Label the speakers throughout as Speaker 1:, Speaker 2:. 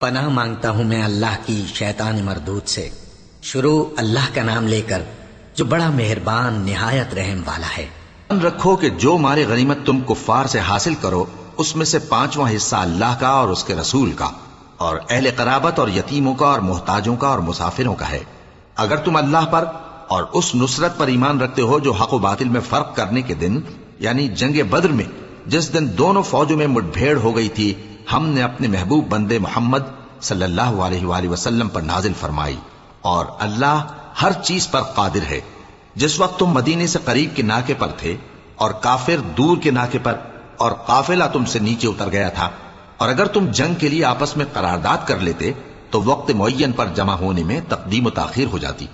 Speaker 1: پناہ مانگتا ہوں میں اللہ کی شیطان مردود سے۔ شروع اللہ کا نام لے کر جو بڑا مہربان نہایت رحم والا ہے۔
Speaker 2: جان رکھو کہ جو مال غنیمت تم کفار سے حاصل کرو اس میں سے 5واں حصہ اللہ کا اور اس کے رسول کا اور اہل قرابت اور یتیموں کا اور محتاجوں کا اور مسافروں کا ہے۔ اگر تم اللہ پر اور اس نصرت پر ایمان رکھتے ہو جو حق و باطل میں فرق کرنے کے دن یعنی جنگ بدر میں جس دن دونوں فوجوں میں مٹ بھیڑ ہو گئی تھی ہم نے اپنے محبوب بندے محمد صلی اللہ علیہ وآلہ وسلم پر نازل فرمائی، اور اللہ ہر چیز پر قادر ہے۔ جس وقت تم مدینے سے قریب کے ناکے پر تھے اور کافر دور کے ناکے پر اور قافلہ تم سے نیچے اتر گیا تھا، اور اگر تم جنگ کے لیے آپس میں قرارداد کر لیتے تو وقت معین پر جمع ہونے میں تقدیم و تاخیر ہو جاتی،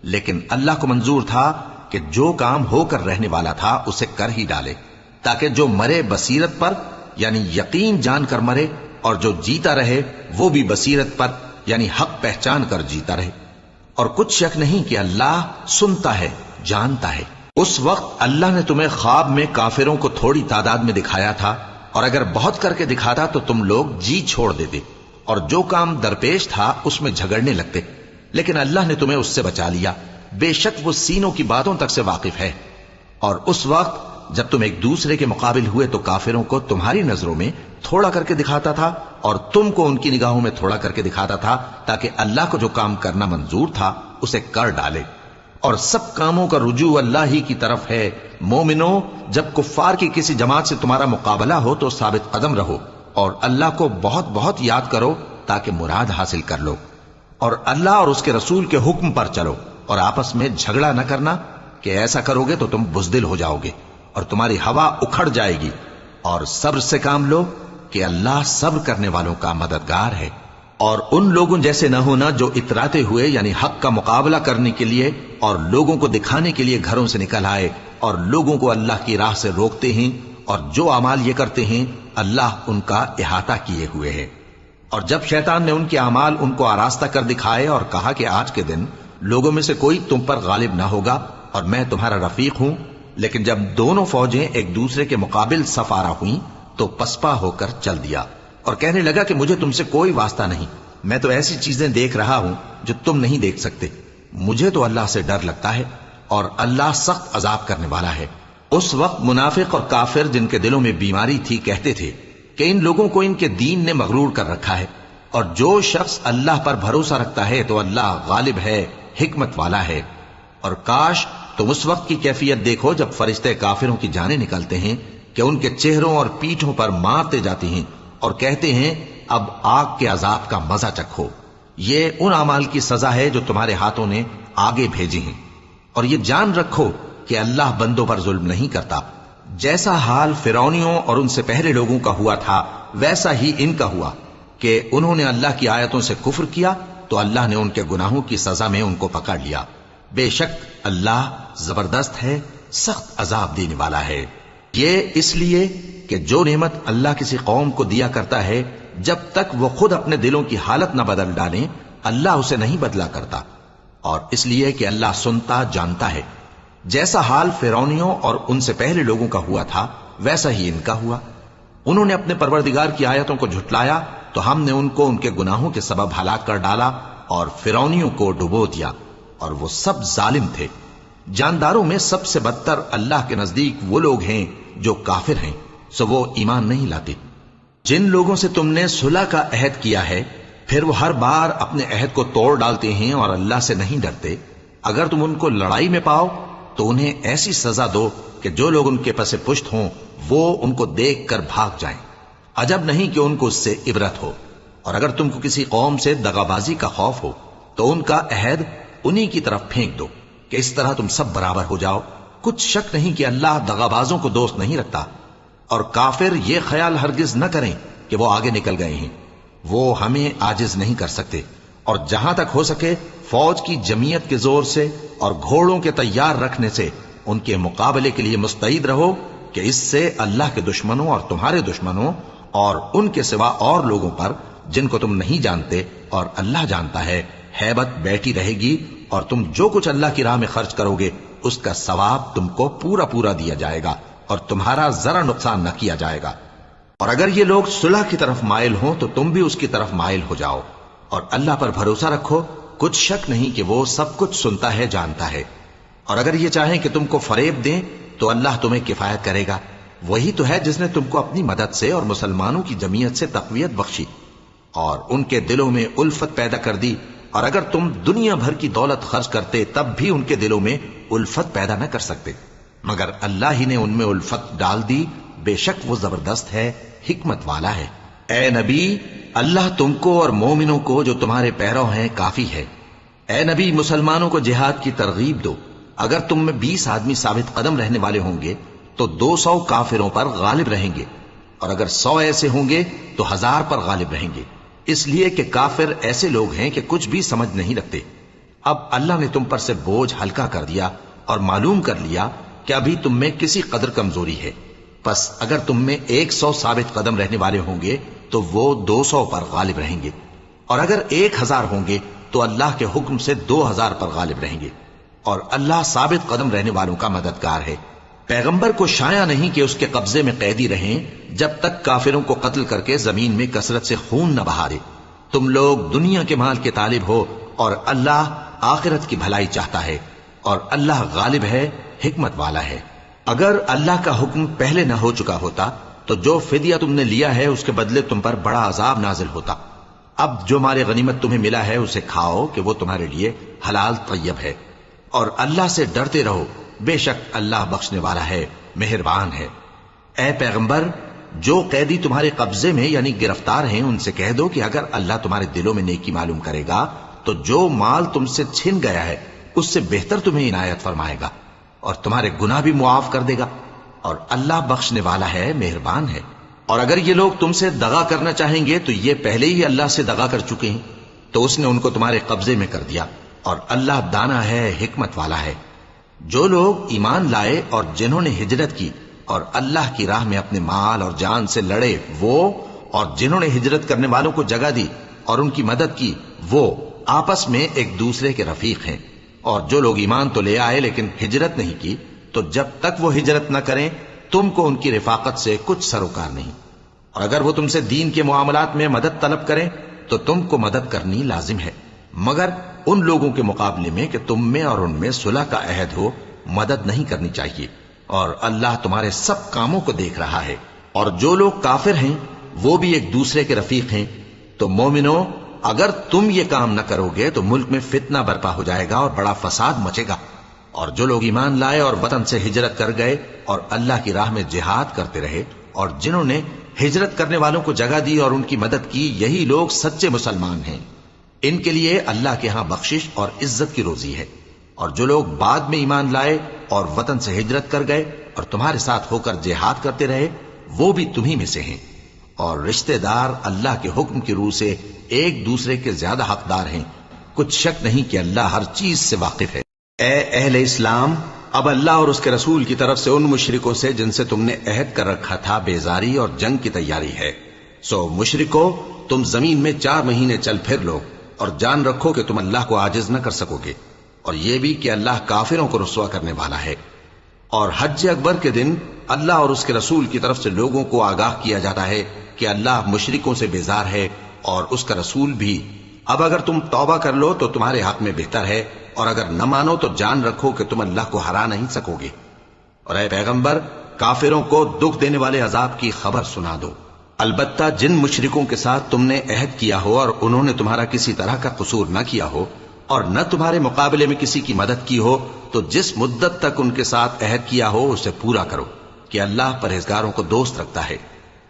Speaker 2: لیکن اللہ کو منظور تھا کہ جو کام ہو کر رہنے والا تھا اسے کر ہی ڈالے، تاکہ جو مرے بصیرت پر یعنی یقین جان کر مرے، اور جو جیتا رہے وہ بھی بصیرت پر یعنی حق پہچان کر جیتا رہے۔ اور کچھ شک نہیں کہ اللہ سنتا ہے، جانتا ہے۔ اس وقت اللہ نے تمہیں خواب میں کافروں کو تھوڑی تعداد میں دکھایا تھا، اور اگر بہت کر کے دکھاتا تو تم لوگ جی چھوڑ دیتے اور جو کام درپیش تھا اس میں جھگڑنے لگتے، لیکن اللہ نے تمہیں اس سے بچا لیا، بے شک وہ سینوں کی باتوں تک سے واقف ہے۔ اور اس وقت جب تم ایک دوسرے کے مقابل ہوئے تو کافروں کو تمہاری نظروں میں تھوڑا کر کے دکھاتا تھا اور تم کو ان کی نگاہوں میں تھوڑا کر کے دکھاتا تھا، تاکہ اللہ کو جو کام کرنا منظور تھا اسے کر ڈالے۔ اور سب کاموں کا رجوع اللہ ہی کی طرف ہے۔ مومنو، جب کفار کی کسی جماعت سے تمہارا مقابلہ ہو تو ثابت قدم رہو اور اللہ کو بہت بہت یاد کرو تاکہ مراد حاصل کر لو، اور اللہ اور اس کے رسول کے حکم پر چلو، اور آپس میں جھگڑا نہ کرنا کہ ایسا کرو گے تو تم بزدل ہو جاؤ گے اور تمہاری ہوا اکھڑ جائے گی، اور صبر سے کام لو کہ اللہ صبر کرنے والوں کا مددگار ہے۔ اور ان لوگوں جیسے نہ ہونا جو اتراتے ہوئے یعنی حق کا مقابلہ کرنے کے لیے اور لوگوں کو دکھانے کے لیے گھروں سے نکل آئے اور لوگوں کو اللہ کی راہ سے روکتے ہیں، اور جو اعمال یہ کرتے ہیں اللہ ان کا احاطہ کیے ہوئے ہے۔ اور جب شیطان نے ان کے اعمال ان کو آراستہ کر دکھائے اور کہا کہ آج کے دن لوگوں میں سے کوئی تم پر غالب نہ ہوگا اور میں تمہارا رفیق ہوں، لیکن جب دونوں فوجیں ایک دوسرے کے مقابل صف آرا ہوئیں تو پسپا ہو کر چل دیا اور کہنے لگا کہ مجھے تم سے کوئی واسطہ نہیں، میں تو ایسی چیزیں دیکھ رہا ہوں جو تم نہیں دیکھ سکتے، مجھے تو اللہ سے ڈر لگتا ہے اور اللہ سخت عذاب کرنے والا ہے۔ اس وقت منافق اور کافر جن کے دلوں میں بیماری تھی کہتے تھے کہ ان لوگوں کو ان کے دین نے مغرور کر رکھا ہے، اور جو شخص اللہ پر بھروسہ رکھتا ہے تو اللہ غالب ہے، حکمت والا ہے۔ اور کاش تم اس وقت کی کیفیت دیکھو جب فرشتے کافروں کی جانیں نکلتے ہیں کہ ان کے چہروں اور پیٹھوں پر مارتے جاتے ہیں اور کہتے ہیں اب آگ کے عذاب کا مزہ چکھو، یہ ان اعمال کی سزا ہے جو تمہارے ہاتھوں نے آگے بھیجی ہیں۔ اور یہ جان رکھو کہ اللہ بندوں پر ظلم نہیں کرتا، جیسا حال فرعونیوں اور ان سے پہلے لوگوں کا ہوا تھا ویسا ہی ان کا ہوا کہ انہوں نے اللہ کی آیتوں سے کفر کیا تو اللہ نے ان کے گناہوں کی سزا میں ان کو پکڑ لیا۔ بے شک اللہ زبردست ہے، سخت عذاب دینے والا ہے۔ یہ اس لیے کہ جو نعمت اللہ کسی قوم کو دیا کرتا ہے جب تک وہ خود اپنے دلوں کی حالت نہ بدل ڈالیں اللہ اسے نہیں بدلا کرتا، اور اس لیے کہ اللہ سنتا جانتا ہے۔ جیسا حال فرعونیوں اور ان سے پہلے لوگوں کا ہوا تھا ویسا ہی ان کا ہوا۔ انہوں نے اپنے پروردگار کی آیتوں کو جھٹلایا تو ہم نے ان کو ان کے گناہوں کے سبب ہلاک کر ڈالا اور فرعونیوں کو ڈبو دیا، اور وہ سب ظالم تھے۔ جانداروں میں سب سے بدتر اللہ کے نزدیک وہ لوگ ہیں جو کافر ہیں، سو وہ ایمان نہیں لاتے۔ جن لوگوں سے تم نے صلح کا عہد کیا ہے پھر وہ ہر بار اپنے عہد کو توڑ ڈالتے ہیں اور اللہ سے نہیں ڈرتے، اگر تم ان کو لڑائی میں پاؤ تو انہیں ایسی سزا دو کہ جو لوگ ان کے پس پشت ہوں وہ ان کو دیکھ کر بھاگ جائیں، عجب نہیں کہ ان کو اس سے عبرت ہو۔ اور اگر تم کو کسی قوم سے دغابازی کا خوف ہو تو ان کا عہد انہی کی طرف پھینک دو کہ اس طرح تم سب برابر ہو جاؤ۔ کچھ شک نہیں کہ اللہ دغابازوں کو دوست نہیں رکھتا، اور کافر یہ خیال ہرگز نہ کریں کہ وہ آگے نکل گئے ہیں، وہ ہمیں عاجز نہیں کر سکتے۔ اور جہاں تک ہو سکے فوج کی جمعیت کے زور سے اور گھوڑوں کے تیار رکھنے سے ان کے مقابلے کے لیے مستعد رہو کہ اس سے اللہ کے دشمنوں اور تمہارے دشمنوں اور ان کے سوا اور لوگوں پر جن کو تم نہیں جانتے اور اللہ جانتا ہے ہیبت بیٹھی رہے گی، اور تم جو کچھ اللہ کی راہ میں خرچ کرو گے اس کا ثواب تم کو پورا پورا دیا جائے گا اور تمہارا ذرا نقصان نہ کیا جائے گا۔ اور اگر یہ لوگ صلح کی طرف مائل ہوں تو تم بھی اس کی طرف مائل ہو جاؤ، اور اللہ پر بھروسہ رکھو، کچھ شک نہیں کہ وہ سب کچھ سنتا ہے، جانتا ہے۔ اور اگر یہ چاہیں کہ تم کو فریب دیں تو اللہ تمہیں کفایت کرے گا، وہی تو ہے جس نے تم کو اپنی مدد سے اور مسلمانوں کی جمعیت سے تقویت بخشی اور ان کے دلوں میں الفت پیدا کر دی، اور اگر تم دنیا بھر کی دولت خرچ کرتے تب بھی ان کے دلوں میں الفت پیدا نہ کر سکتے، مگر اللہ ہی نے ان میں الفت ڈال دی، بے شک وہ زبردست ہے، حکمت والا ہے۔ اے نبی، اللہ تم کو اور مومنوں کو جو تمہارے پیرو ہیں کافی ہے۔ اے نبی، مسلمانوں کو جہاد کی ترغیب دو، اگر تم میں 20 آدمی ثابت قدم رہنے والے ہوں گے تو 200 کافروں پر غالب رہیں گے، اور اگر 100 ایسے ہوں گے تو 1000 پر غالب رہیں گے، اس لیے کہ کافر ایسے لوگ ہیں کہ کچھ بھی سمجھ نہیں رکھتے۔ اب اللہ نے تم پر سے بوجھ ہلکا کر دیا اور معلوم کر لیا کہ ابھی تم میں کسی قدر کمزوری ہے، پس اگر تم میں 100 ثابت قدم رہنے والے ہوں گے تو وہ 200 پر غالب رہیں گے، اور اگر 1000 ہوں گے تو اللہ کے حکم سے 2000 پر غالب رہیں گے، اور اللہ ثابت قدم رہنے والوں کا مددگار ہے۔ پیغمبر کو شایع نہیں کہ اس کے قبضے میں قیدی رہیں جب تک کافروں کو قتل کر کے زمین میں کثرت سے خون نہ بہا دے۔ تم لوگ دنیا کے مال کے طالب ہو اور اللہ آخرت کی بھلائی چاہتا ہے، اور اللہ غالب ہے، حکمت والا ہے۔ اگر اللہ کا حکم پہلے نہ ہو چکا ہوتا تو جو فدیہ تم نے لیا ہے اس کے بدلے تم پر بڑا عذاب نازل ہوتا۔ اب جو مال غنیمت تمہیں ملا ہے اسے کھاؤ کہ وہ تمہارے لیے حلال طیب ہے، اور اللہ سے ڈرتے رہو، بے شک اللہ بخشنے والا ہے، مہربان ہے۔ اے پیغمبر، جو قیدی تمہارے قبضے میں یعنی گرفتار ہیں ان سے کہہ دو کہ اگر اللہ تمہارے دلوں میں نیکی معلوم کرے گا تو جو مال تم سے چھن گیا ہے اس سے بہتر تمہیں عنایت فرمائے گا، اور تمہارے گناہ بھی معاف کر دے گا، اور اللہ بخشنے والا ہے، مہربان ہے۔ اور اگر یہ لوگ تم سے دغا کرنا چاہیں گے تو یہ پہلے ہی اللہ سے دغا کر چکے ہیں، تو اس نے ان کو تمہارے قبضے میں کر دیا، اور اللہ دانا ہے، حکمت والا ہے۔ جو لوگ ایمان لائے اور جنہوں نے ہجرت کی اور اللہ کی راہ میں اپنے مال اور جان سے لڑے، وہ اور جنہوں نے ہجرت کرنے والوں کو جگہ دی اور ان کی مدد کی، وہ آپس میں ایک دوسرے کے رفیق ہیں۔ اور جو لوگ ایمان تو لے آئے لیکن ہجرت نہیں کی، تو جب تک وہ ہجرت نہ کریں تم کو ان کی رفاقت سے کچھ سروکار نہیں، اور اگر وہ تم سے دین کے معاملات میں مدد طلب کریں تو تم کو مدد کرنی لازم ہے، مگر ان لوگوں کے مقابلے میں کہ تم میں اور ان میں صلح کا عہد ہو مدد نہیں کرنی چاہیے، اور اللہ تمہارے سب کاموں کو دیکھ رہا ہے۔ اور جو لوگ کافر ہیں وہ بھی ایک دوسرے کے رفیق ہیں۔ تو مومنو، اگر تم یہ کام نہ کرو گے تو ملک میں فتنہ برپا ہو جائے گا اور بڑا فساد مچے گا۔ اور جو لوگ ایمان لائے اور وطن سے ہجرت کر گئے اور اللہ کی راہ میں جہاد کرتے رہے، اور جنہوں نے ہجرت کرنے والوں کو جگہ دی اور ان کی مدد کی، یہی لوگ سچے مسلمان ہیں۔ ان کے لیے اللہ کے ہاں بخشش اور عزت کی روزی ہے۔ اور جو لوگ بعد میں ایمان لائے اور وطن سے ہجرت کر گئے اور تمہارے ساتھ ہو کر جہاد کرتے رہے، وہ بھی تمہیں میں سے ہیں، اور رشتہ دار اللہ کے حکم کی روح سے ایک دوسرے کے زیادہ حقدار ہیں۔ کچھ شک نہیں کہ اللہ ہر چیز سے واقف ہے۔ اے اہل اسلام، اب اللہ اور اس کے رسول کی طرف سے ان مشرکوں سے جن سے تم نے عہد کر رکھا تھا بیزاری اور جنگ کی تیاری ہے۔ سو مشرکو، تم زمین میں 4 مہینے چل پھر لو، اور جان رکھو کہ تم اللہ کو عاجز نہ کر سکو گے، اور یہ بھی کہ اللہ کافروں کو رسوا کرنے والا ہے۔ اور حج اکبر کے دن اللہ اور اس کے رسول کی طرف سے لوگوں کو آگاہ کیا جاتا ہے کہ اللہ مشرکوں سے بیزار ہے اور اس کا رسول بھی۔ اب اگر تم توبہ کر لو تو تمہارے حق میں بہتر ہے، اور اگر نہ مانو تو جان رکھو کہ تم اللہ کو ہرا نہیں سکو گے۔ اور اے پیغمبر، کافروں کو دکھ دینے والے عذاب کی خبر سنا دو۔ البتہ جن مشرکوں کے ساتھ تم نے عہد کیا ہو اور انہوں نے تمہارا کسی طرح کا قصور نہ کیا ہو اور نہ تمہارے مقابلے میں کسی کی مدد کی ہو، تو جس مدت تک ان کے ساتھ عہد کیا ہو اسے پورا کرو، کہ اللہ پرہیزگاروں کو دوست رکھتا ہے۔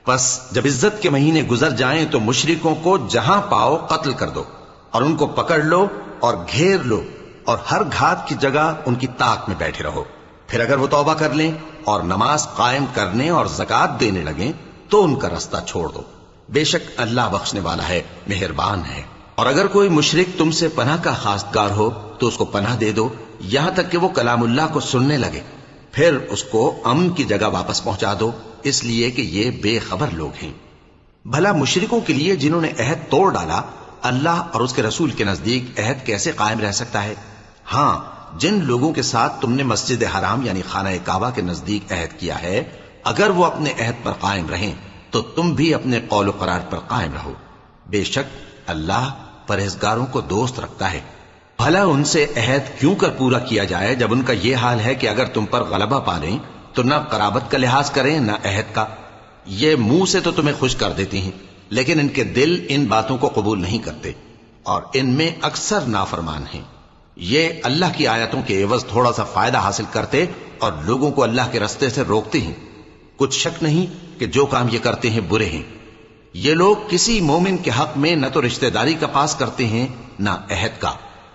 Speaker 2: پس جب عزت کے مہینے گزر جائیں تو مشرکوں کو جہاں پاؤ قتل کر دو، اور ان کو پکڑ لو اور گھیر لو، اور ہر گھات کی جگہ ان کی طاق میں بیٹھے رہو۔ پھر اگر وہ توبہ کر لیں اور نماز قائم کرنے اور زکوٰۃ دینے لگیں تو ان کا رستہ چھوڑ دو، بے شک اللہ بخشنے والا ہے، مہربان ہے۔ اور اگر کوئی مشرک تم سے پناہ کا خواستگار ہو تو اس کو پناہ دے دو، یہاں تک کہ وہ کلام اللہ کو سننے لگے، پھر اس کو امن کی جگہ واپس پہنچا دو، اس لیے کہ یہ بے خبر لوگ ہیں۔ بھلا مشرکوں کے لیے جنہوں نے عہد توڑ ڈالا، اللہ اور اس کے رسول کے نزدیک عہد کیسے قائم رہ سکتا ہے؟ ہاں، جن لوگوں کے ساتھ تم نے مسجد حرام یعنی خانہ کعبہ کے نزدیک عہد کیا ہے، اگر وہ اپنے عہد پر قائم رہیں تو تم بھی اپنے قول و قرار پر قائم رہو. بے شک اللہ پرہیزگاروں کو دوست رکھتا ہے. بھلا ان سے عہد کیوں کر پورا کیا جائے جب ان کا یہ حال ہے کہ اگر تم پر غلبہ پالیں تو نہ قرابت کا لحاظ کریں نہ عہد کا. یہ منہ سے تو تمہیں خوش کر دیتی ہیں لیکن ان کے دل ان باتوں کو قبول نہیں کرتے اور ان میں اکثر نافرمان ہیں. یہ اللہ کی آیتوں کے عوض تھوڑا سا فائدہ حاصل کرتے اور لوگوں کو اللہ کے رستے سے روکتے ہیں. کچھ شک نہیں کہ جو کام یہ کرتے ہیں برے ہیں. یہ لوگ کسی مومن کے حق میں نہ تو رشتہ داری کا پاس کرتے ہیں نہ عہد کا،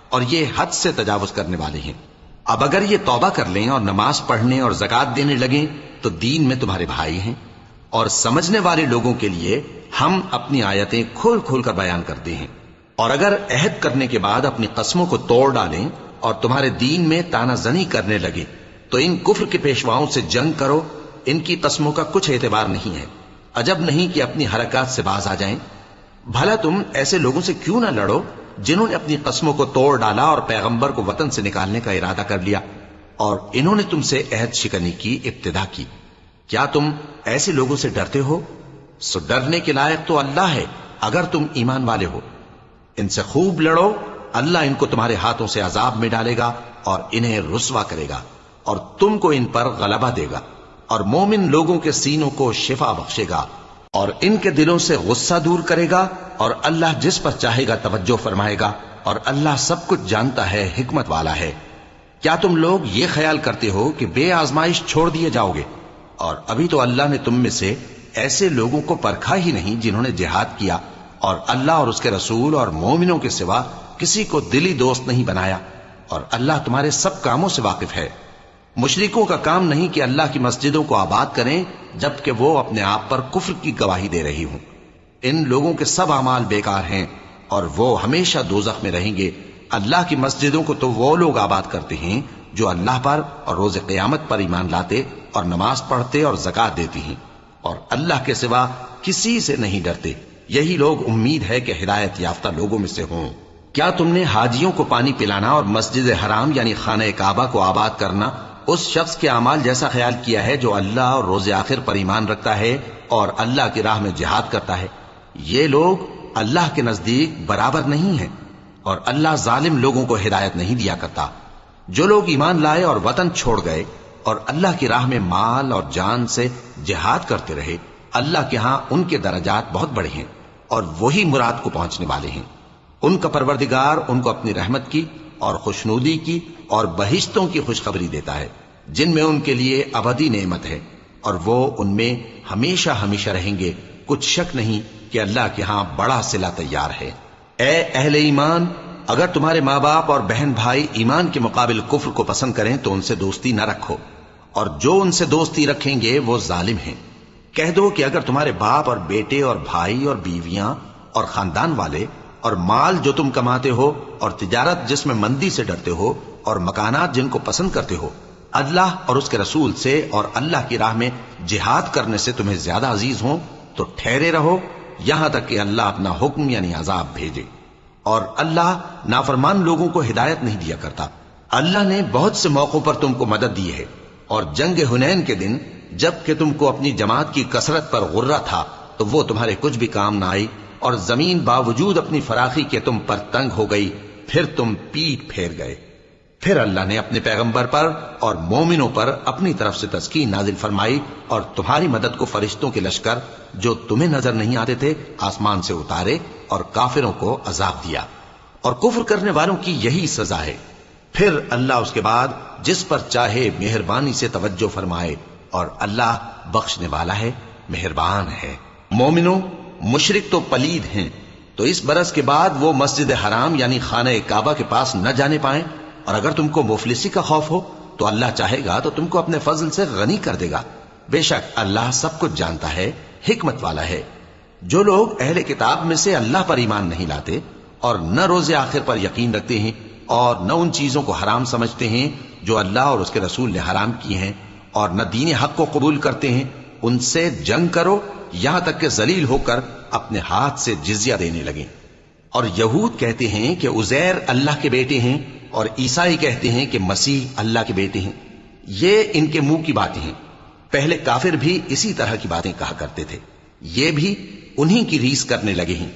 Speaker 2: اور یہ حد سے تجاوز کرنے والے ہیں. اب اگر یہ توبہ کر لیں اور نماز پڑھنے اور زکات دینے لگیں تو دین میں تمہارے بھائی ہیں. اور سمجھنے والے لوگوں کے لیے ہم اپنی آیتیں کھول کھول کر بیان کرتے ہیں. اور اگر عہد کرنے کے بعد اپنی قسموں کو توڑ ڈالیں اور تمہارے دین میں تانا زنی کرنے لگے تو ان کفر کے پیشواؤں سے جنگ کرو. ان کی قسموں کا کچھ اعتبار نہیں ہے. عجب نہیں کہ اپنی حرکات سے باز آ جائیں. بھلا تم ایسے لوگوں سے کیوں نہ لڑو جنہوں نے اپنی قسموں کو توڑ ڈالا اور پیغمبر کو وطن سے نکالنے کا ارادہ کر لیا اور انہوں نے تم سے عہد شکنی کی ابتدا کی. کیا تم ایسے لوگوں سے ڈرتے ہو؟ سو ڈرنے کے لائق تو اللہ ہے اگر تم ایمان والے ہو. ان سے خوب لڑو. اللہ ان کو تمہارے ہاتھوں سے عذاب میں ڈالے گا اور انہیں رسوا کرے گا اور تم کو ان پر غلبہ دے گا اور مومن لوگوں کے سینوں کو شفا بخشے گا اور ان کے دلوں سے غصہ دور کرے گا اور اللہ جس پر چاہے گا توجہ فرمائے گا اور اللہ سب کچھ جانتا ہے، حکمت والا ہے. کیا تم لوگ یہ خیال کرتے ہو کہ بے آزمائش چھوڑ دیے جاؤ گے؟ اور ابھی تو اللہ نے تم میں سے ایسے لوگوں کو پرکھا ہی نہیں جنہوں نے جہاد کیا اور اللہ اور اس کے رسول اور مومنوں کے سوا کسی کو دلی دوست نہیں بنایا. اور اللہ تمہارے سب کاموں سے واقف ہے. مشرکوں کا کام نہیں کہ اللہ کی مسجدوں کو آباد کریں جبکہ وہ اپنے آپ پر کفر کی گواہی دے رہی ہوں. ان لوگوں کے سب اعمال بیکار ہیں اور وہ ہمیشہ دوزخ میں رہیں گے. اللہ کی مسجدوں کو تو وہ لوگ آباد کرتے ہیں جو اللہ پر اور روز قیامت پر ایمان لاتے اور نماز پڑھتے اور زکات دیتی ہیں اور اللہ کے سوا کسی سے نہیں ڈرتے. یہی لوگ امید ہے کہ ہدایت یافتہ لوگوں میں سے ہوں. کیا تم نے حاجیوں کو پانی پلانا اور مسجد حرام یعنی خانہ کعبہ کو آباد کرنا اس شخص کے اعمال جیسا خیال کیا ہے جو اللہ اور روز آخر پر ایمان رکھتا ہے اور اللہ کی راہ میں جہاد کرتا ہے؟ یہ لوگ اللہ کے نزدیک برابر نہیں ہیں اور اللہ ظالم لوگوں کو ہدایت نہیں دیا کرتا. جو لوگ ایمان لائے اور وطن چھوڑ گئے اور اللہ کی راہ میں مال اور جان سے جہاد کرتے رہے، اللہ کے ہاں ان کے درجات بہت بڑے ہیں اور وہی مراد کو پہنچنے والے ہیں. ان کا پروردگار ان کو اپنی رحمت کی اور خوشنودی کی اور بہشتوں کی خوشخبری دیتا ہے جن میں ان کے لیے ابدی نعمت ہے اور وہ ان میں ہمیشہ ہمیشہ رہیں گے. کچھ شک نہیں کہ اللہ کے ہاں بڑا صلہ تیار ہے. اے اہل ایمان، اگر تمہارے ماں باپ اور بہن بھائی ایمان کے مقابل کفر کو پسند کریں تو ان سے دوستی نہ رکھو، اور جو ان سے دوستی رکھیں گے وہ ظالم ہیں. کہہ دو کہ اگر تمہارے باپ اور بیٹے اور بھائی اور بیویاں اور خاندان والے اور مال جو تم کماتے ہو اور تجارت جس میں مندی سے ڈرتے ہو اور مکانات جن کو پسند کرتے ہو اللہ اور اس کے رسول سے اور اللہ کی راہ میں جہاد کرنے سے تمہیں زیادہ عزیز ہوں تو ٹھہرے رہو یہاں تک کہ اللہ اپنا حکم یعنی عذاب بھیجے. اور اللہ نافرمان لوگوں کو ہدایت نہیں دیا کرتا. اللہ نے بہت سے موقعوں پر تم کو مدد دی ہے اور جنگ حنین کے دن جب کہ تم کو اپنی جماعت کی کثرت پر غرہ تھا تو وہ تمہارے کچھ بھی کام نہ آئی اور زمین باوجود اپنی فراخی کے تم پر تنگ ہو گئی، پھر تم پیٹ پھیر گئے. پھر اللہ نے اپنے پیغمبر پر اور مومنوں پر اپنی طرف سے تسکین نازل فرمائی اور تمہاری مدد کو فرشتوں کے لشکر جو تمہیں نظر نہیں آتے تھے آسمان سے اتارے اور کافروں کو عذاب دیا. اور کفر کرنے والوں کی یہی سزا ہے. پھر اللہ اس کے بعد جس پر چاہے مہربانی سے توجہ فرمائے اور اللہ بخشنے والا ہے، مہربان ہے. مومنوں، مشرک تو پلید ہیں تو اس برس کے بعد وہ مسجد حرام یعنی خانہ کعبہ کے پاس نہ جانے پائیں. اور اگر تم کو مفلسی کا خوف ہو تو اللہ چاہے گا تو تم کو اپنے فضل سے غنی کر دے گا. بے شک اللہ سب کچھ جانتا ہے، حکمت والا ہے. جو لوگ اہل کتاب میں سے اللہ پر ایمان نہیں لاتے اور نہ روز آخر پر یقین رکھتے ہیں اور نہ ان چیزوں کو حرام سمجھتے ہیں جو اللہ اور اس کے رسول نے حرام کی ہیں اور نہ دین حق کو قبول کرتے ہیں، ان سے جنگ کرو یہاں تک کہ ذلیل ہو کر اپنے ہاتھ سے جزیہ دینے لگیں. اور یہود کہتے ہیں کہ عزیر اللہ کے بیٹے ہیں اور عیسائی کہتے ہیں کہ مسیح اللہ کے بیٹے ہیں. یہ ان کے منہ کی باتیں ہیں. پہلے کافر بھی اسی طرح کی باتیں کہا کرتے تھے. یہ بھی انہی کی ریس کرنے لگے ہیں۔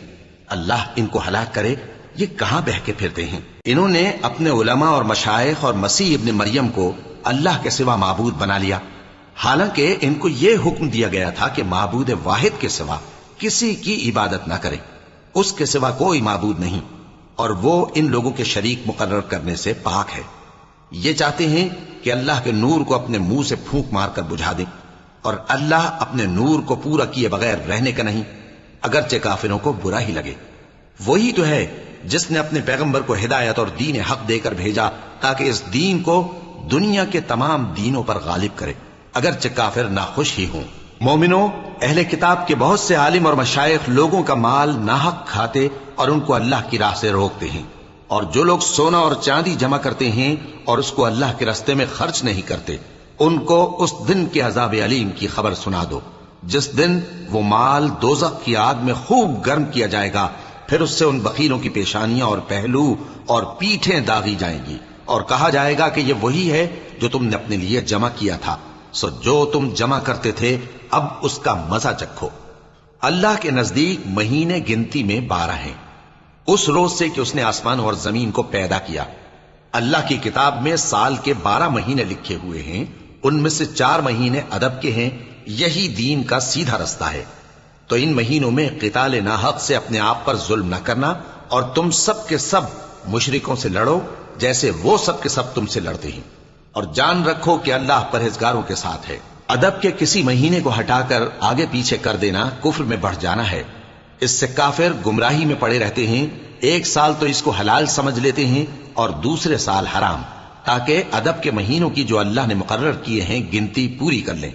Speaker 2: اللہ ان کو ہلاک کرے، یہ کہاں بہ کے پھرتے ہیں؟ انہوں نے اپنے علماء اور مشائخ اور مسیح ابن مریم کو اللہ کے سوا معبود بنا لیا، حالانکہ ان کو یہ حکم دیا گیا تھا کہ معبود واحد کے سوا کسی کی عبادت نہ کریں، اس کے سوا کوئی معبود نہیں، اور وہ ان لوگوں کے شریک مقرر کرنے سے پاک ہے۔ یہ چاہتے ہیں کہ اللہ کے نور کو اپنے منہ سے پھونک مار کر بجھا دیں، اور اللہ اپنے نور کو پورا کیے بغیر رہنے کا نہیں، اگرچہ کافروں کو برا ہی لگے۔ وہی تو ہے جس نے اپنے پیغمبر کو ہدایت اور دین حق دے کر بھیجا تاکہ اس دین کو دنیا کے تمام دینوں پر غالب کرے، اگرچہ کافر ناخوش ہی ہوں۔ مومنوں، اہل کتاب کے بہت سے عالم اور مشائخ لوگوں کا مال ناحق کھاتے اور ان کو اللہ کی راہ سے روکتے ہیں، اور جو لوگ سونا اور چاندی جمع کرتے ہیں اور اس کو اللہ کے راستے میں خرچ نہیں کرتے، ان کو اس دن کے عذاب علیم کی خبر سنا دو، جس دن وہ مال دوزخ کی آگ میں خوب گرم کیا جائے گا، پھر اس سے ان بخیلوں کی پیشانیاں اور پہلو اور پیٹھیں داغی جائیں گی، اور کہا جائے گا کہ یہ وہی ہے جو تم نے اپنے لیے جمع کیا تھا، سو جو تم جمع کرتے تھے اب اس کا مزہ چکھو۔ اللہ کے نزدیک مہینے گنتی میں 12 ہیں، اس روز سے کہ اس نے آسمان اور زمین کو پیدا کیا۔ اللہ کی کتاب میں سال کے 12 مہینے لکھے ہوئے ہیں، ان میں سے 4 مہینے ادب کے ہیں، یہی دین کا سیدھا رستہ ہے۔ تو ان مہینوں میں قتال ناحق سے اپنے آپ پر ظلم نہ کرنا، اور تم سب کے سب مشرکوں سے لڑو جیسے وہ سب کے سب تم سے لڑتے ہیں، اور جان رکھو کہ اللہ پرہیزگاروں کے ساتھ ہے۔ ادب کے کسی مہینے کو ہٹا کر آگے پیچھے کر دینا کفر میں بڑھ جانا ہے، اس سے کافر گمراہی میں پڑے رہتے ہیں۔ ایک سال تو اس کو حلال سمجھ لیتے ہیں اور دوسرے سال حرام، تاکہ ادب کے مہینوں کی جو اللہ نے مقرر کیے ہیں گنتی پوری کر لیں،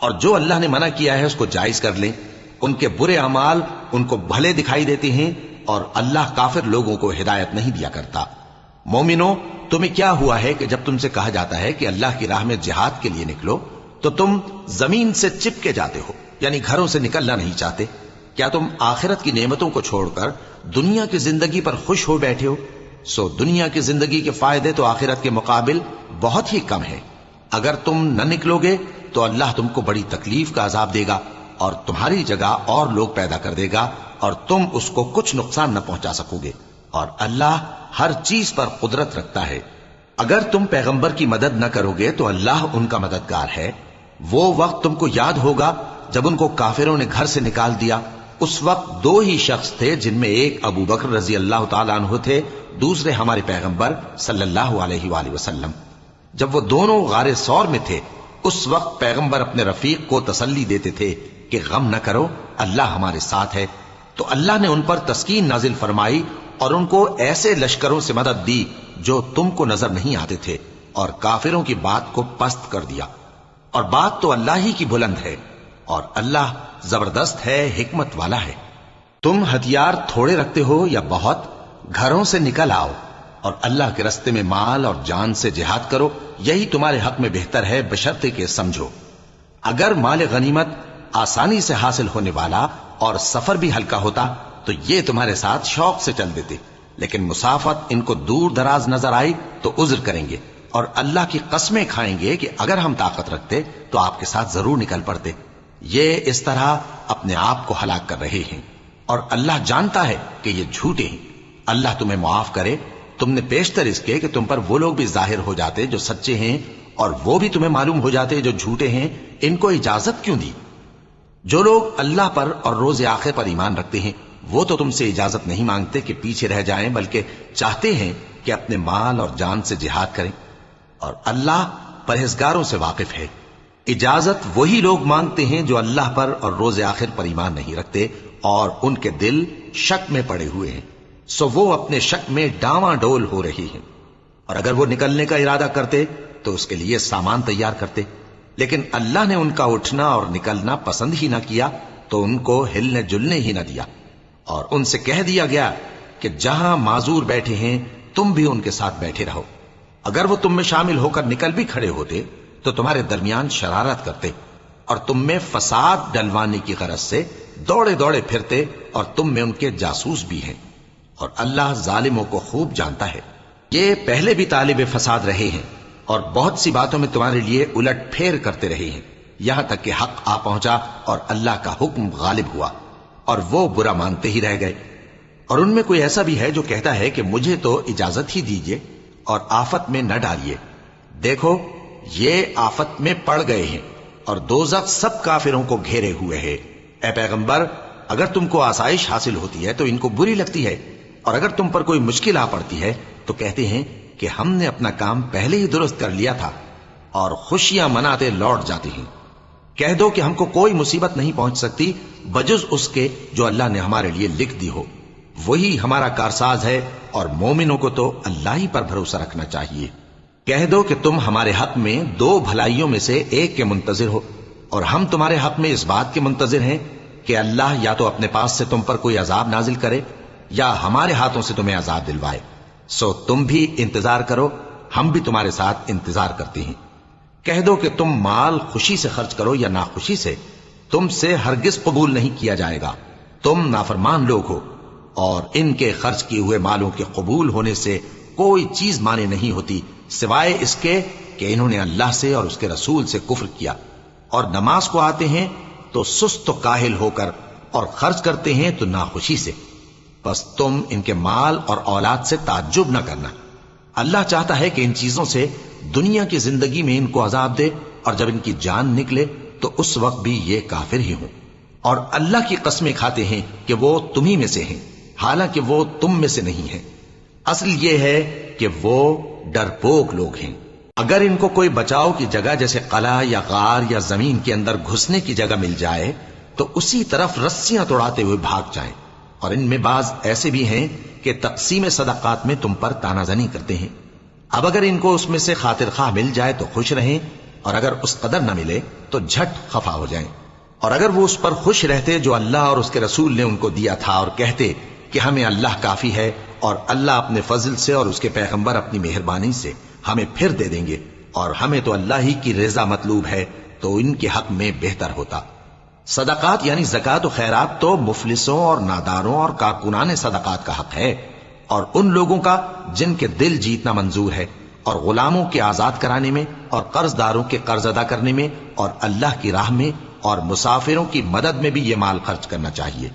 Speaker 2: اور جو اللہ نے منع کیا ہے اس کو جائز کر لیں۔ ان کے برے اعمال ان کو بھلے دکھائی دیتے ہیں، اور اللہ کافر لوگوں کو ہدایت نہیں دیا کرتا۔ مومنوں، تمہیں کیا ہوا ہے کہ جب تم سے کہا جاتا ہے کہ اللہ کی راہ میں جہاد کے لیے نکلو تو تم زمین سے چپکے جاتے ہو، یعنی گھروں سے نکلنا نہیں چاہتے؟ کیا تم آخرت کی نعمتوں کو چھوڑ کر دنیا کی زندگی پر خوش ہو بیٹھے ہو؟ سو دنیا کی زندگی کے فائدے تو آخرت کے مقابل بہت ہی کم ہیں۔ اگر تم نہ نکلو گے تو اللہ تم کو بڑی تکلیف کا عذاب دے گا، اور تمہاری جگہ اور لوگ پیدا کر دے گا، اور تم اس کو کچھ نقصان نہ پہنچا سکو گے، اور اللہ ہر چیز پر قدرت رکھتا ہے۔ اگر تم پیغمبر کی مدد نہ کرو گے تو اللہ ان کا مددگار ہے۔ وہ وقت تم کو یاد ہوگا جب ان کو کافروں نے گھر سے نکال دیا، اس وقت 2 ہی شخص تھے، جن میں ایک ابو بکر رضی اللہ تعالیٰ عنہ تھے، دوسرے ہمارے پیغمبر صلی اللہ علیہ وآلہ وسلم۔ جب وہ دونوں غار ثور میں تھے، اس وقت پیغمبر اپنے رفیق کو تسلی دیتے تھے کہ غم نہ کرو، اللہ ہمارے ساتھ ہے۔ تو اللہ نے ان پر تسکین نازل فرمائی اور ان کو ایسے لشکروں سے مدد دی جو تم کو نظر نہیں آتے تھے، اور کافروں کی بات کو پست کر دیا۔ اور بات تو اللہ ہی کی بلند ہے، اور اللہ زبردست ہے، حکمت والا ہے۔ تم ہتھیار تھوڑے رکھتے ہو یا بہت، گھروں سے نکل آؤ اور اللہ کے راستے میں مال اور جان سے جہاد کرو، یہی تمہارے حق میں بہتر ہے، بشرطے کہ سمجھو۔ اگر مال غنیمت آسانی سے حاصل ہونے والا اور سفر بھی ہلکا ہوتا تو یہ تمہارے ساتھ شوق سے چل دیتے، لیکن مسافت ان کو دور دراز نظر آئی تو عذر کریں گے، اور اللہ کی قسمیں کھائیں گے کہ اگر ہم طاقت رکھتے تو آپ کے ساتھ ضرور نکل پڑتے۔ یہ اس طرح اپنے آپ کو ہلاک کر رہے ہیں، اور اللہ جانتا ہے کہ یہ جھوٹے ہیں۔ اللہ تمہیں معاف کرے، تم نے پیشتر اس کے کہ تم پر وہ لوگ بھی ظاہر ہو جاتے جو سچے ہیں، اور وہ بھی تمہیں معلوم ہو جاتے جو جھوٹے ہیں۔ ان کو اجازت کیوں دی؟ جو لوگ اللہ پر اور روز آخر پر ایمان رکھتے ہیں وہ تو تم سے اجازت نہیں مانگتے کہ پیچھے رہ جائیں، بلکہ چاہتے ہیں کہ اپنے مال اور جان سے جہاد کریں، اور اللہ پرہیزگاروں سے واقف ہے۔ اجازت وہی لوگ مانگتے ہیں جو اللہ پر اور روز آخر پر ایمان نہیں رکھتے اور ان کے دل شک میں پڑے ہوئے ہیں، سو وہ اپنے شک میں ڈاواں ڈول ہو رہی ہیں۔ اور اگر وہ نکلنے کا ارادہ کرتے تو اس کے لیے سامان تیار کرتے، لیکن اللہ نے ان کا اٹھنا اور نکلنا پسند ہی نہ کیا تو ان کو ہلنے جلنے ہی نہ دیا، اور ان سے کہہ دیا گیا کہ جہاں معذور بیٹھے ہیں تم بھی ان کے ساتھ بیٹھے رہو۔ اگر وہ تم میں شامل ہو کر نکل بھی کھڑے ہوتے تو تمہارے درمیان شرارت کرتے اور تم میں فساد ڈلوانے کی غرض سے دوڑے دوڑے پھرتے، اور تم میں ان کے جاسوس بھی ہیں، اور اللہ ظالموں کو خوب جانتا ہے۔ یہ پہلے بھی طالب فساد رہے ہیں اور بہت سی باتوں میں تمہارے لیے الٹ پھیر کرتے رہے ہیں، یہاں تک کہ حق آ پہنچا اور اللہ کا حکم غالب ہوا، اور وہ برا مانتے ہی رہ گئے۔ اور ان میں کوئی ایسا بھی ہے جو کہتا ہے کہ مجھے تو اجازت ہی دیجیے اور آفت میں نہ ڈالیے۔ دیکھو یہ آفت میں پڑ گئے ہیں اور دوزخ سب کافروں کو گھیرے ہوئے ہے۔ اے پیغمبر، اگر تم کو آسائش حاصل ہوتی ہے تو ان کو بری لگتی ہے، اور اگر تم پر کوئی مشکل آ پڑتی ہے تو کہتے ہیں کہ ہم نے اپنا کام پہلے ہی درست کر لیا تھا، اور خوشیاں مناتے لوٹ جاتے ہیں۔ کہہ دو کہ ہم کو کوئی مصیبت نہیں پہنچ سکتی بجز اس کے جو اللہ نے ہمارے لیے لکھ دی ہو، وہی ہمارا کارساز ہے، اور مومنوں کو تو اللہ ہی پر بھروسہ رکھنا چاہیے۔ کہہ دو کہ تم ہمارے حق میں دو بھلائیوں میں سے ایک کے منتظر ہو، اور ہم تمہارے حق میں اس بات کے منتظر ہیں کہ اللہ یا تو اپنے پاس سے تم پر کوئی عذاب نازل کرے یا ہمارے ہاتھوں سے تمہیں عذاب دلوائے، سو تم بھی انتظار کرو، ہم بھی تمہارے ساتھ انتظار کرتے ہیں۔ کہہ دو کہ تم مال خوشی سے خرچ کرو یا ناخوشی سے، تم سے ہرگز قبول نہیں کیا جائے گا، تم نافرمان لوگ ہو، اور ان کے خرچ کیے ہوئے مالوں کے قبول ہونے سے کوئی چیز مانے نہیں ہوتی سوائے اس کے کہ انہوں نے اللہ سے اور اس کے رسول سے کفر کیا، اور نماز کو آتے ہیں تو سست و کاہل ہو کر، اور خرچ کرتے ہیں تو ناخوشی سے۔ بس تم ان کے مال اور اولاد سے تعجب نہ کرنا، اللہ چاہتا ہے کہ ان چیزوں سے دنیا کی زندگی میں ان کو عذاب دے، اور جب ان کی جان نکلے تو اس وقت بھی یہ کافر ہی ہوں، اور اللہ کی قسمیں کھاتے ہیں کہ وہ تمہیں میں سے ہیں، حالانکہ وہ تم میں سے نہیں ہیں۔ اصل یہ ہے کہ وہ ڈرپوک لوگ ہیں۔ اگر ان کو کوئی بچاؤ کی جگہ جیسے قلعہ یا غار یا زمین کے اندر گھسنے کی جگہ مل جائے تو اسی طرف رسیاں توڑاتے ہوئے بھاگ جائیں، اور ان میں بعض ایسے بھی ہیں کہ تقسیم صدقات میں تم پر تانا زنی کرتے ہیں۔ اب اگر ان کو اس میں سے خاطر خواہ مل جائے تو خوش رہیں، اور اگر اس قدر نہ ملے تو جھٹ خفا ہو جائیں۔ اور اگر وہ اس پر خوش رہتے جو اللہ اور اس کے رسول نے ان کو دیا تھا، اور کہتے کہ ہمیں اللہ کافی ہے، اور اللہ اپنے فضل سے اور اس کے پیغمبر اپنی مہربانی سے ہمیں پھر دے دیں گے، اور ہمیں تو اللہ ہی کی رضا مطلوب ہے، تو ان کے حق میں بہتر ہوتا۔ صدقات یعنی زکوٰۃ و خیرات تو مفلسوں اور ناداروں اور کارکنان صدقات کا حق ہے، اور ان لوگوں کا جن کے دل جیتنا منظور ہے، اور غلاموں کے آزاد کرانے میں، اور قرض داروں کے قرض ادا کرنے میں، اور اللہ کی راہ میں، اور مسافروں کی مدد میں بھی یہ مال خرچ کرنا چاہیے۔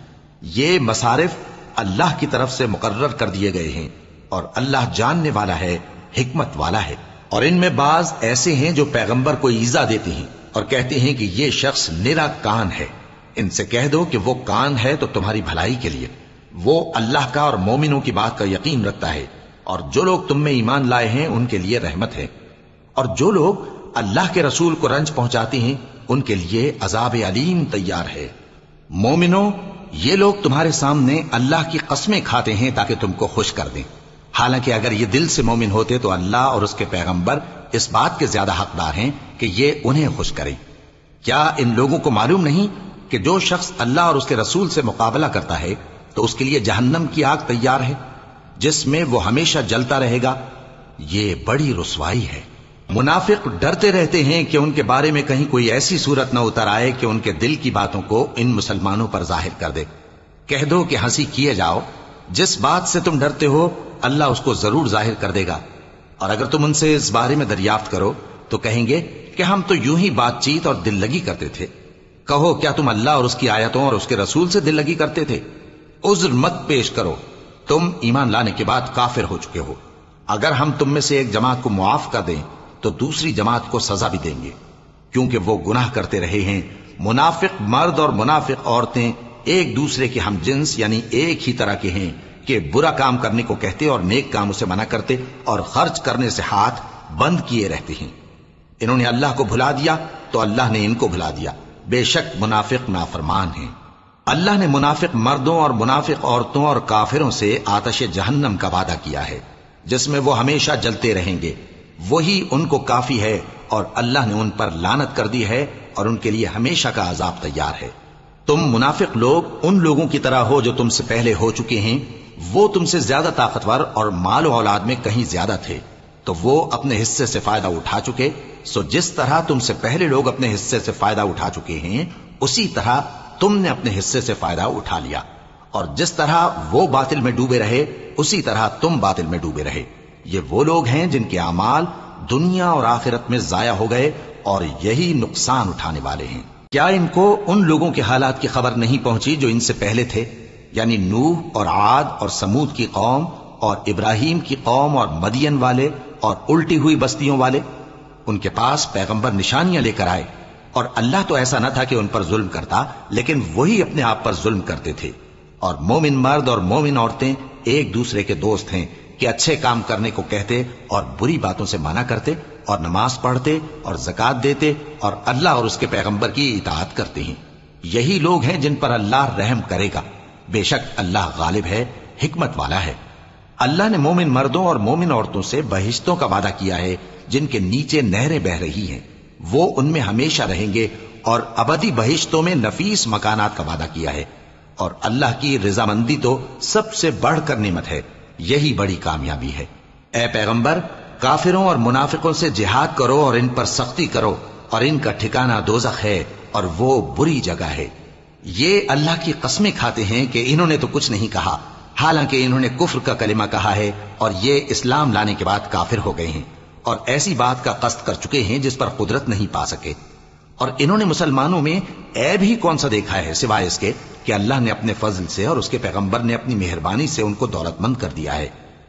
Speaker 2: یہ مصارف اللہ کی طرف سے مقرر کر دیے گئے ہیں، اور اللہ جاننے والا ہے، حکمت والا ہے۔ اور ان میں بعض ایسے ہیں جو پیغمبر کو ایذا دیتے ہیں اور کہتے ہیں کہ یہ شخص نرا کان ہے۔ ان سے کہہ دو کہ وہ کان ہے تو تمہاری بھلائی کے لیے، وہ اللہ کا اور مومنوں کی بات کا یقین رکھتا ہے، اور جو لوگ تم میں ایمان لائے ہیں ان کے لیے رحمت ہے، اور جو لوگ اللہ کے رسول کو رنج پہنچاتے ہیں ان کے لیے عذاب علیم تیار ہے۔ مومنوں، یہ لوگ تمہارے سامنے اللہ کی قسمیں کھاتے ہیں تاکہ تم کو خوش کر دیں، حالانکہ اگر یہ دل سے مومن ہوتے تو اللہ اور اس کے پیغمبر اس بات کے زیادہ حقدار ہیں کہ یہ انہیں خوش کریں۔ کیا ان لوگوں کو معلوم نہیں کہ جو شخص اللہ اور اس کے رسول سے مقابلہ کرتا ہے تو اس کے لیے جہنم کی آگ تیار ہے جس میں وہ ہمیشہ جلتا رہے گا؟ یہ بڑی رسوائی ہے۔ منافق ڈرتے رہتے ہیں کہ ان کے بارے میں کہیں کوئی ایسی صورت نہ اتر آئے کہ ان کے دل کی باتوں کو ان مسلمانوں پر ظاہر کر دے۔ کہہ دو کہ ہنسی کیے جاؤ، جس بات سے تم ڈرتے ہو اللہ اس کو ضرور ظاہر کر دے گا، اور اگر تم ان سے اس بارے میں دریافت کرو تو کہیں گے کہ ہم تو یوں ہی بات چیت اور دل لگی کرتے تھے۔ کہو کیا تم اللہ اور اس کی آیتوں اور اس کے رسول سے دل لگی کرتے تھے؟ عذر مت پیش کرو، تم ایمان لانے کے بعد کافر ہو چکے ہو۔ اگر ہم تم میں سے ایک جماعت کو معاف کر دیں تو دوسری جماعت کو سزا بھی دیں گے، کیونکہ وہ گناہ کرتے رہے ہیں۔ منافق مرد اور منافق عورتیں ایک دوسرے کے ہم جنس یعنی ایک ہی طرح کے ہیں کہ برا کام کرنے کو کہتے اور نیک کاموں سے منع کرتے، اور خرچ کرنے سے ہاتھ بند کیے رہتے ہیں۔ انہوں نے اللہ کو بھلا دیا تو اللہ نے ان کو بھلا دیا، بے شک منافق نافرمان ہیں۔ اللہ نے منافق مردوں اور منافق عورتوں اور کافروں سے آتش جہنم کا وعدہ کیا ہے جس میں وہ ہمیشہ جلتے رہیں گے، وہی ان کو کافی ہے، اور اللہ نے ان پر لعنت کر دی ہے اور ان کے لیے ہمیشہ کا عذاب تیار ہے۔ تم منافق لوگ ان لوگوں کی طرح ہو جو تم سے پہلے ہو چکے ہیں، وہ تم سے زیادہ طاقتور اور مال و اولاد میں کہیں زیادہ تھے، تو وہ اپنے حصے سے فائدہ اٹھا چکے، سو جس طرح تم سے پہلے لوگ اپنے حصے سے فائدہ اٹھا چکے ہیں اسی طرح تم نے اپنے حصے سے فائدہ اٹھا لیا، اور جس طرح وہ باطل میں ڈوبے رہے اسی طرح تم باطل میں ڈوبے رہے۔ یہ وہ لوگ ہیں جن کے اعمال دنیا اور آخرت میں ضائع ہو گئے اور یہی نقصان اٹھانے والے ہیں۔ کیا ان کو ان لوگوں کے حالات کی خبر نہیں پہنچی جو ان سے پہلے تھے، یعنی نوح اور عاد اور سمود کی قوم اور ابراہیم کی قوم اور مدین والے اور الٹی ہوئی بستیوں والے؟ ان کے پاس پیغمبر نشانیاں لے کر آئے، اور اللہ تو ایسا نہ تھا کہ ان پر ظلم کرتا، لیکن وہی اپنے آپ پر ظلم کرتے تھے۔ اور مومن مرد اور مومن عورتیں ایک دوسرے کے دوست ہیں کہ اچھے کام کرنے کو کہتے اور بری باتوں سے منع کرتے، اور نماز پڑھتے اور زکوٰۃ دیتے اور اللہ اور اس کے پیغمبر کی اطاعت کرتے ہیں۔ یہی لوگ ہیں جن پر اللہ رحم کرے گا، بے شک اللہ غالب ہے، حکمت والا ہے۔ اللہ نے مومن مردوں اور مومن عورتوں سے بہشتوں کا وعدہ کیا ہے جن کے نیچے نہریں بہ رہی ہیں، وہ ان میں ہمیشہ رہیں گے، اور ابدی بہشتوں میں نفیس مکانات کا وعدہ کیا ہے۔ اور اللہ کی رضامندی تو سب سے بڑھ کر نعمت ہے، یہی بڑی کامیابی ہے۔ اے پیغمبر، کافروں اور منافقوں سے جہاد کرو اور ان پر سختی کرو، اور ان کا ٹھکانہ دوزخ ہے اور وہ بری جگہ ہے۔ یہ اللہ کی قسمیں کھاتے ہیں کہ انہوں نے تو کچھ نہیں کہا، حالانکہ انہوں نے کفر کا کلمہ کہا ہے اور یہ اسلام لانے کے بعد کافر ہو گئے ہیں، اور ایسی بات کا قصد کر چکے ہیں جس پر قدرت نہیں پا سکے۔ اور انہوں نے مسلمانوں میں عیب ہی کون سا دیکھا ہے سوائے اس کے کہ اللہ نے اپنے فضل سے اور اس کے پیغمبر نے اپنی مہربانی سے ان کو دولت مند کر دیا ہے۔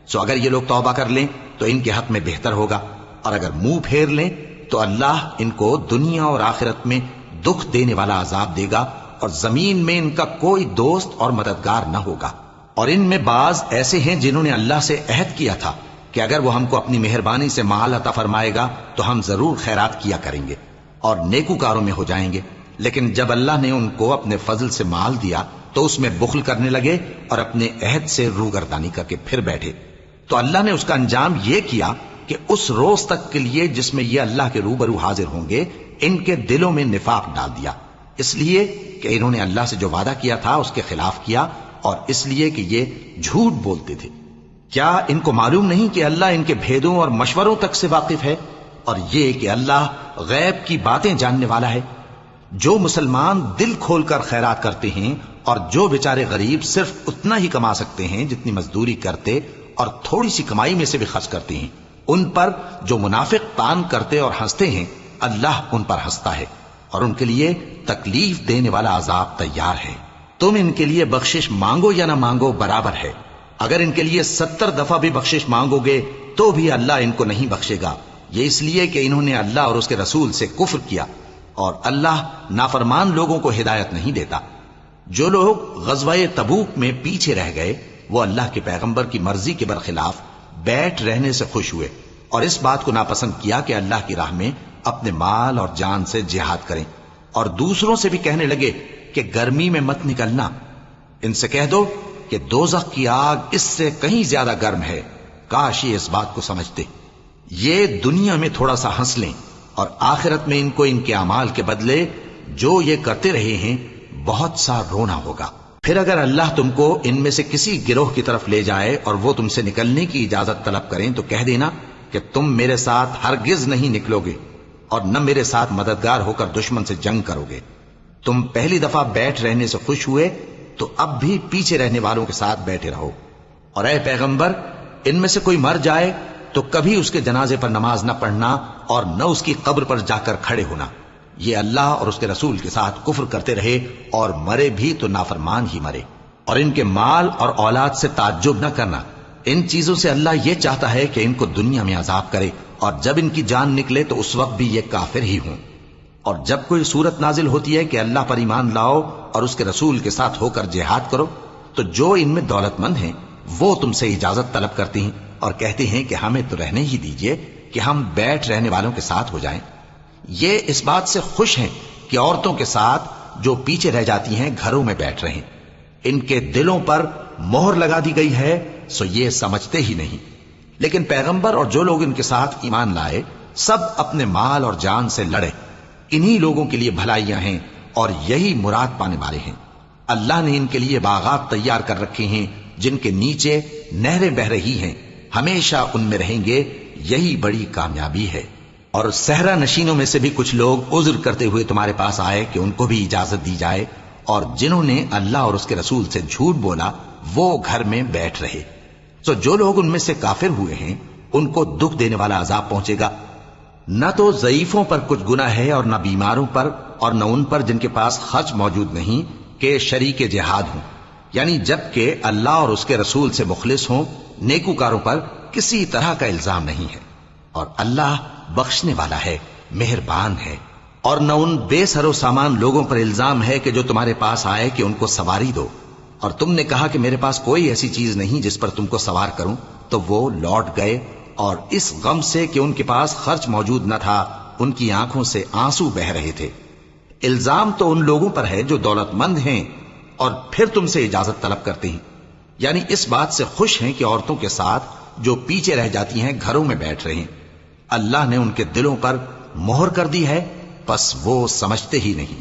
Speaker 2: سو اگر یہ لوگ توبہ کر لیں تو ان کے حق میں بہتر ہوگا، اور اگر منہ پھیر لیں تو اللہ ان کو دنیا اور آخرت میں دکھ دینے والا عذاب دے گا، اور زمین میں ان کا کوئی دوست اور مددگار نہ ہوگا۔ اور ان میں بعض ایسے ہیں جنہوں نے اللہ سے عہد کیا تھا کہ اگر وہ ہم کو اپنی مہربانی سے مال عطا فرمائے گا تو ہم ضرور خیرات کیا کریں گے اور نیکوکاروں میں ہو جائیں گے، لیکن جب اللہ نے ان کو اپنے فضل سے مال دیا تو اس میں بخل کرنے لگے اور اپنے عہد سے روگردانی کر کے پھر بیٹھے۔ تو اللہ نے اس کا انجام یہ کیا کہ اس روز تک کے لیے جس میں یہ اللہ کے روبرو حاضر ہوں گے، ان کے دلوں میں نفاق ڈال دیا، اس لیے کہ انہوں نے اللہ سے جو وعدہ کیا تھا اس کے خلاف کیا، اور اس لیے کہ یہ جھوٹ بولتے تھے۔ کیا ان کو معلوم نہیں کہ اللہ ان کے بھیدوں اور مشوروں تک سے واقف ہے، اور یہ کہ اللہ غیب کی باتیں جاننے والا ہے؟ جو مسلمان دل کھول کر خیرات کرتے ہیں، اور جو بیچارے غریب صرف اتنا ہی کما سکتے ہیں جتنی مزدوری کرتے اور تھوڑی سی کمائی میں سے بھی خرچ کرتے ہیں، ان پر جو منافق تان کرتے اور ہنستے ہیں، اللہ ان پر ہنستا ہے، اور ان کے لیے تکلیف دینے والا عذاب تیار ہے۔ تم ان کے لیے بخشش مانگو یا نہ مانگو برابر ہے، اگر ان کے لیے 70 دفعہ بھی بخشش مانگو گے تو بھی اللہ ان کو نہیں بخشے گا، یہ اس لیے کہ انہوں نے اللہ اور اس کے رسول سے کفر کیا، اور اللہ نافرمان لوگوں کو ہدایت نہیں دیتا۔ جو لوگ غزوہ تبوک میں پیچھے رہ گئے وہ اللہ کے پیغمبر کی مرضی کے برخلاف بیٹھ رہنے سے خوش ہوئے، اور اس بات کو ناپسند کیا کہ اللہ کی راہ میں اپنے مال اور جان سے جہاد کریں، اور دوسروں سے بھی کہنے لگے کہ گرمی میں مت نکلنا۔ ان سے کہہ دو کہ دوزخ کی آگ اس سے کہیں زیادہ گرم ہے، کاش یہ اس بات کو سمجھتے۔ یہ دنیا میں تھوڑا سا ہنس لیں، اور آخرت میں ان کو ان کے اعمال کے بدلے جو یہ کرتے رہے ہیں بہت سا رونا ہوگا۔ پھر اگر اللہ تم کو ان میں سے کسی گروہ کی طرف لے جائے اور وہ تم سے نکلنے کی اجازت طلب کریں تو کہہ دینا کہ تم میرے ساتھ ہرگز نہیں نکلو گے، اور نہ میرے ساتھ مددگار ہو کر دشمن سے جنگ کرو گے۔ تم پہلی دفعہ بیٹھ رہنے سے خوش ہوئے تو اب بھی پیچھے رہنے والوں کے ساتھ بیٹھے رہو۔ اور اے پیغمبر، ان میں سے کوئی مر جائے تو کبھی اس کے جنازے پر نماز نہ پڑھنا اور نہ اس کی قبر پر جا کر کھڑے ہونا۔ یہ اللہ اور اس کے رسول کے ساتھ کفر کرتے رہے اور مرے بھی تو نافرمان ہی مرے۔ اور ان کے مال اور اولاد سے تعجب نہ کرنا، ان چیزوں سے اللہ یہ چاہتا ہے کہ ان کو دنیا میں عذاب کرے، اور جب ان کی جان نکلے تو اس وقت بھی یہ کافر ہی ہوں۔ اور جب کوئی صورت نازل ہوتی ہے کہ اللہ پر ایمان لاؤ اور اس کے رسول کے ساتھ ہو کر جہاد کرو، تو جو ان میں دولت مند ہیں وہ تم سے اجازت طلب کرتے ہیں اور کہتے ہیں کہ ہمیں تو رہنے ہی دیجئے کہ ہم بیٹھ رہنے والوں کے ساتھ ہو جائیں۔ یہ اس بات سے خوش ہیں کہ عورتوں کے ساتھ جو پیچھے رہ جاتی ہیں گھروں میں بیٹھ رہیں۔ ان کے دلوں پر مہر لگا دی گئی ہے، سو یہ سمجھتے ہی نہیں۔ لیکن پیغمبر اور جو لوگ ان کے ساتھ ایمان لائے سب اپنے مال اور جان سے لڑے، انہی لوگوں کے لیے بھلائیاں ہیں اور یہی مراد پانے والے ہیں۔ اللہ نے ان کے لیے باغات تیار کر رکھے ہیں جن کے نیچے نہریں بہ رہی ہیں، ہمیشہ ان میں رہیں گے، یہی بڑی کامیابی ہے۔ اور صحرا نشینوں میں سے بھی کچھ لوگ عذر کرتے ہوئے تمہارے پاس آئے کہ ان کو بھی اجازت دی جائے، اور جنہوں نے اللہ اور اس کے رسول سے جھوٹ بولا وہ گھر میں بیٹھ رہے۔ تو جو لوگ ان میں سے کافر ہوئے ہیں ان کو دکھ دینے والا عذاب پہنچے گا۔ نہ تو ضعیفوں پر کچھ گناہ ہے اور نہ بیماروں پر اور نہ ان پر جن کے پاس خرچ موجود نہیں کہ شریک جہاد ہوں، یعنی جب کہ اللہ اور اس کے رسول سے مخلص ہوں، نیکوکاروں پر کسی طرح کا الزام نہیں ہے، اور اللہ بخشنے والا ہے، مہربان ہے۔ اور نہ ان بے سر و سامان لوگوں پر الزام ہے کہ جو تمہارے پاس آئے کہ ان کو سواری دو، اور تم نے کہا کہ میرے پاس کوئی ایسی چیز نہیں جس پر تم کو سوار کروں، تو وہ لوٹ گئے، اور اس غم سے کہ ان کے پاس خرچ موجود نہ تھا ان کی آنکھوں سے آنسو بہ رہے تھے۔ الزام تو ان لوگوں پر ہے جو دولت مند ہیں اور پھر تم سے اجازت طلب کرتے ہیں، یعنی اس بات سے خوش ہیں کہ عورتوں کے ساتھ جو پیچھے رہ جاتی ہیں گھروں میں بیٹھ رہے ہیں۔ اللہ نے ان کے دلوں پر مہر کر دی ہے، پس وہ سمجھتے ہی نہیں۔